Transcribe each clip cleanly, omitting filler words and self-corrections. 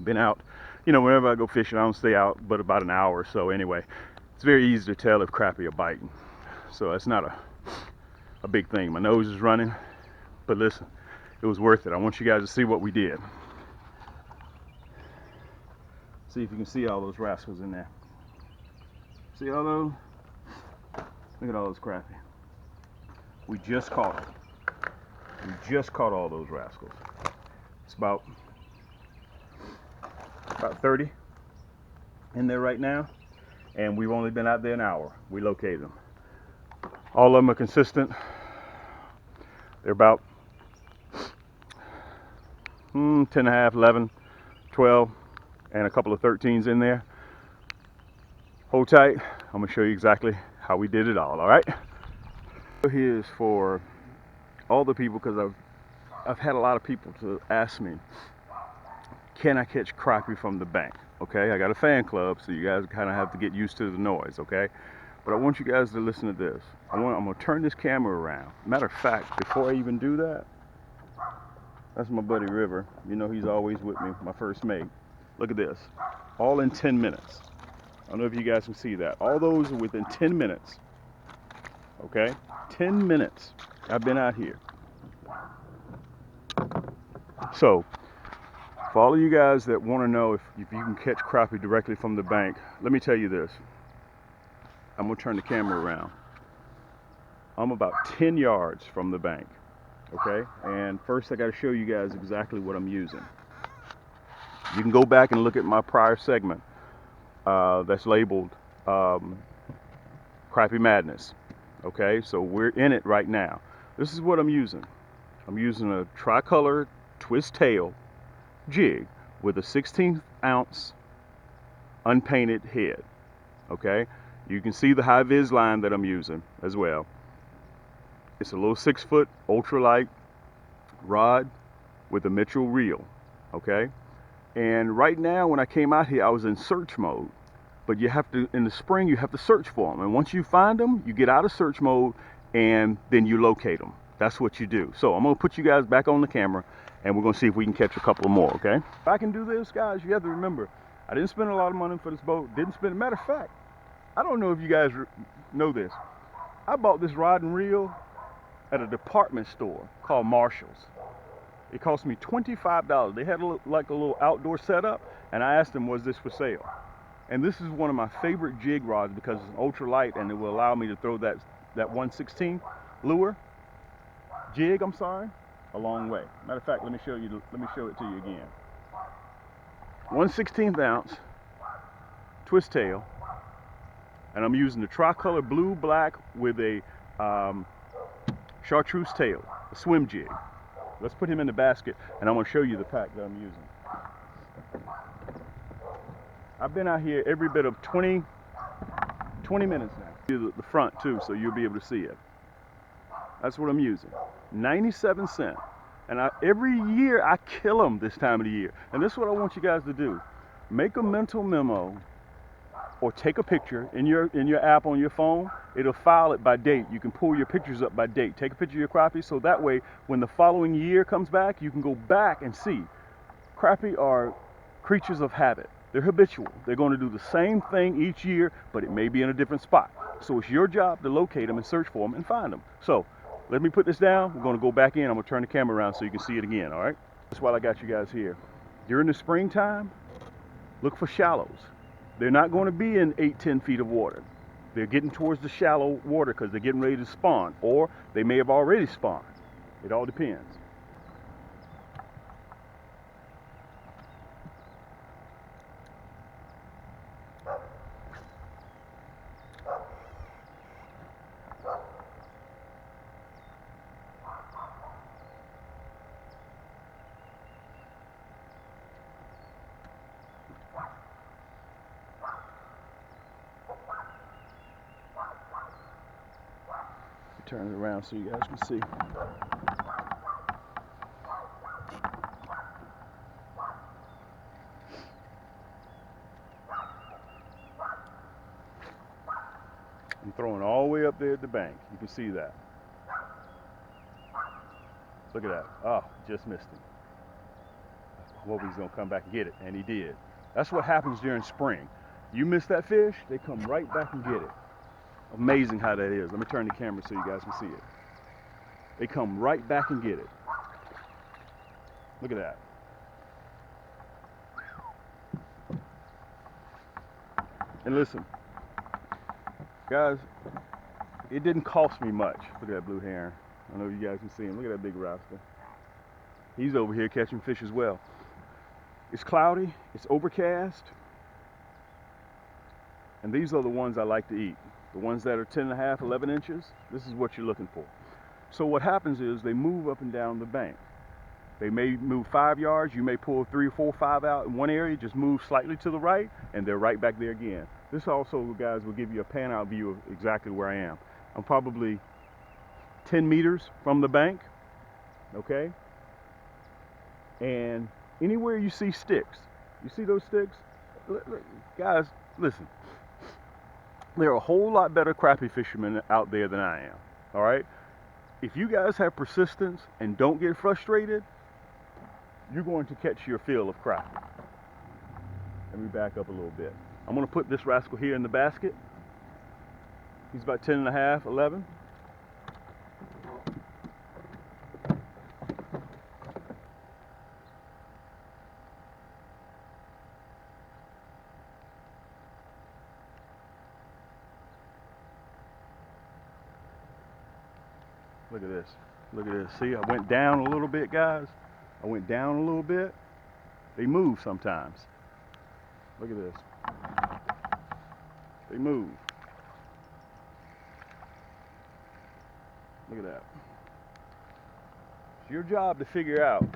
been out, you know, whenever I go fishing, I don't stay out but about an hour or so anyway. It's very easy to tell if crappie are biting. So that's not a big thing. My nose is running, but listen, it was worth it. I want you guys to see what we did. See if you can see all those rascals in there. See all those? Look at all those crappie. We just caught them. We just caught all those rascals. It's about 30 in there right now, and we've only been out there an hour. We located them. All of them are consistent. They're about 10 and a half, 11, 12, and a couple of 13s in there. Hold tight. I'm gonna show you exactly how we did it all right? Here's for all the people, because I've had a lot of people to ask me, can I catch crappie from the bank? Okay, I got a fan club, so you guys kind of have to get used to the noise, okay? But I want you guys to listen to this. I'm gonna turn this camera around. Matter of fact, before I even do that, that's my buddy River. You know, he's always with me, my first mate. Look at this, all in 10 minutes. I don't know if you guys can see that. All those are within 10 minutes, okay? 10 minutes I've been out here. So, for all of you guys that want to know if you can catch crappie directly from the bank, let me tell you this. I'm going to turn the camera around. I'm about 10 yards from the bank, okay? And first I got to show you guys exactly what I'm using. You can go back and look at my prior segment that's labeled Crappie Madness, okay? So we're in it right now. This is what I'm using. I'm using a tricolor twist tail jig with a 16th ounce unpainted head, okay? You can see the high vis line that I'm using as well. It's a little 6-foot ultralight rod with a Mitchell reel, okay? And right now when I came out here, I was in search mode, but you have to, in the spring, you have to search for them. And once you find them, you get out of search mode and then you locate them. That's what you do. So I'm gonna put you guys back on the camera and we're gonna see if we can catch a couple more, okay? If I can do this, guys, you have to remember, I didn't spend a lot of money for this boat. Matter of fact, I don't know if you guys know this. I bought this rod and reel at a department store called Marshall's. It cost me $25. They had like a little outdoor setup, and I asked them, was this for sale? And this is one of my favorite jig rods because it's ultralight and it will allow me to throw that 1/16 lure, jig, I'm sorry, a long way. Matter of fact, let me show it to you again. 1/16 ounce twist tail, and I'm using the tricolor blue black with a chartreuse tail, a swim jig. Let's put him in the basket and I'm going to show you the pack that I'm using. I've been out here every bit of 20 minutes now. The front too, so you'll be able to see it. That's what I'm using. 97 cents. And every year I kill them this time of the year. And this is what I want you guys to do. Make a mental memo or take a picture in your app on your phone. It'll file it by date. You can pull your pictures up by date. Take a picture of your crappie so that way when the following year comes back, you can go back and see. Crappie are creatures of habit. They're habitual. They're going to do the same thing each year, but it may be in a different spot. So it's your job to locate them and search for them and find them. So let me put this down. We're going to go back in. I'm going to turn the camera around so you can see it again, all right? That's why I got you guys here. During the springtime, look for shallows. They're not going to be in 8-10 feet of water. They're getting towards the shallow water because they're getting ready to spawn, or they may have already spawned. It all depends. Turn it around so you guys can see. I'm throwing all the way up there at the bank. You can see that. Look at that. Oh, just missed him. Well, he's gonna come back and get it, and he did. That's what happens during spring. You miss that fish, they come right back and get it. Amazing how that is. Let me turn the camera so you guys can see it. They come right back and get it. Look at that. And listen, guys, it didn't cost me much. Look at that blue heron. I know you guys can see him. Look at that big rascal. He's over here catching fish as well. It's cloudy, it's overcast, and these are the ones I like to eat. The ones that are 10 and a half, 11 inches, this is what you're looking for. So what happens is they move up and down the bank. They may move 5 yards, you may pull 3, 4, 5 out in one area, just move slightly to the right, and they're right back there again. This also, guys, will give you a pan out view of exactly where I am. I'm probably 10 meters from the bank, okay? And anywhere you see sticks, you see those sticks? Guys, listen. There are a whole lot better crappie fishermen out there than I am, all right? If you guys have persistence and don't get frustrated, you're going to catch your fill of crappie. Let me back up a little bit. I'm going to put this rascal here in the basket. He's about 10 and a half, 11. Look at this. Look at this. See, I went down a little bit, guys. I went down a little bit. They move sometimes. Look at this. They move. Look at that. It's your job to figure out.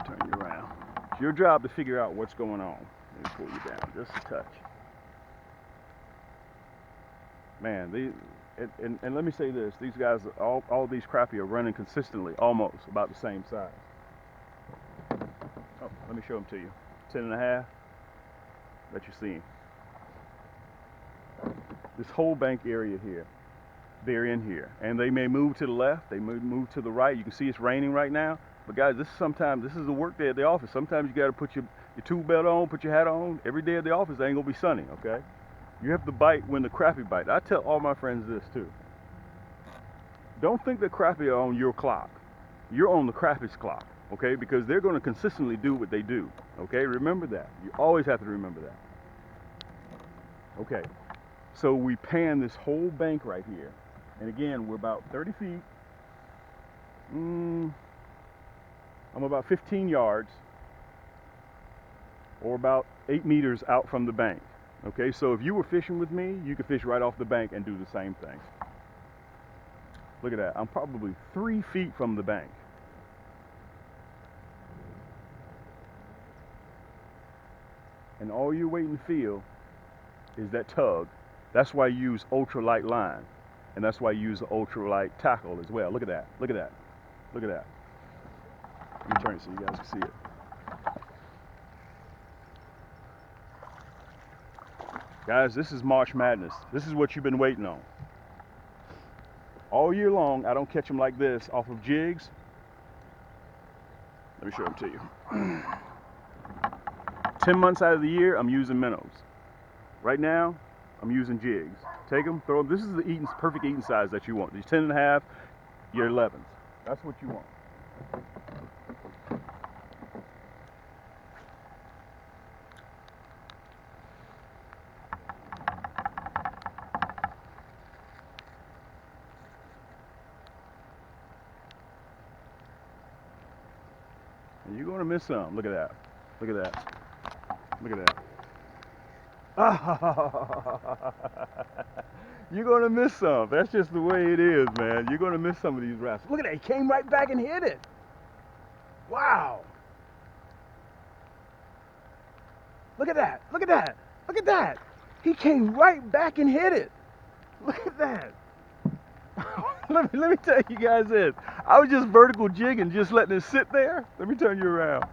Turn you around. It's your job to figure out what's going on. Let me pull you down just a touch. Man, and let me say this, these guys, all these crappie are running consistently, almost about the same size. Oh, let me show them to you. 10 and a half, that you're seeing. This whole bank area here, they're in here. And they may move to the left, they may move to the right. You can see it's raining right now. But guys, this is a work day at the office. Sometimes you gotta put your tool belt on, put your hat on. Every day at the office ain't gonna be sunny, okay? You have to bite when the crappie bite. I tell all my friends this too. Don't think that crappie are on your clock. You're on the crappie's clock, okay? Because they're going to consistently do what they do, okay? Remember that. You always have to remember that. Okay, so we pan this whole bank right here. And again, we're about 30 feet. I'm about 15 yards or about 8 meters out from the bank. Okay, so if you were fishing with me, you could fish right off the bank and do the same thing. Look at that. I'm probably 3 feet from the bank. And all you're waiting to feel is that tug. That's why you use ultralight line. And that's why you use the ultralight tackle as well. Look at that. Look at that. Look at that. Let me turn it so you guys can see it. Guys, this is March Madness. This is what you've been waiting on. All year long, I don't catch them like this off of jigs. Let me show them to you. 10 months out of the year, I'm using minnows. Right now, I'm using jigs. Take them, throw them. This is the perfect eating size that you want. These 10 and a half, your 11s. That's what you want. And you're going to miss some. Look at that. Look at that. Look at that. You're going to miss some. That's just the way it is, man. You're going to miss some of these rascals. Look at that. He came right back and hit it. Wow. Look at that. Look at that. Look at that. He came right back and hit it. Look at that. let me tell you guys this. I was just vertical jigging, just letting it sit there. Let me turn you around.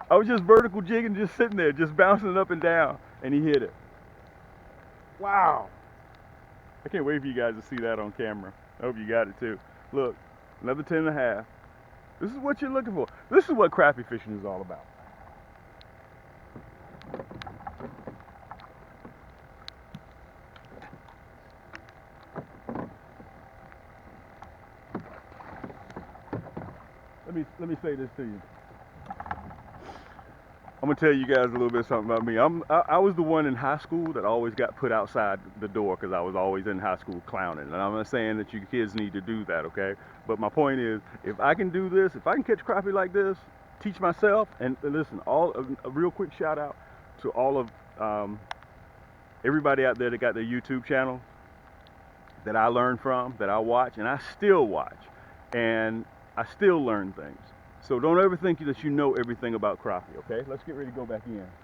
I was just vertical jigging, just sitting there, just bouncing it up and down, and he hit it. Wow. I can't wait for you guys to see that on camera. I hope you got it too. Look, another 10 and a half. This is what you're looking for. This is what crappie fishing is all about. Let me say this to you. I'm gonna tell you guys a little bit something about me. I was the one in high school that always got put outside the door because I was always in high school clowning. And I'm not saying that you kids need to do that, okay? But my point is, if I can do this, if I can catch crappie like this, teach myself, and listen, a real quick shout out to all of everybody out there that got their YouTube channel that I learn from, that I watch, and I still watch, and I still learn things. So don't ever think that you know everything about crappie, okay? Let's get ready to go back in.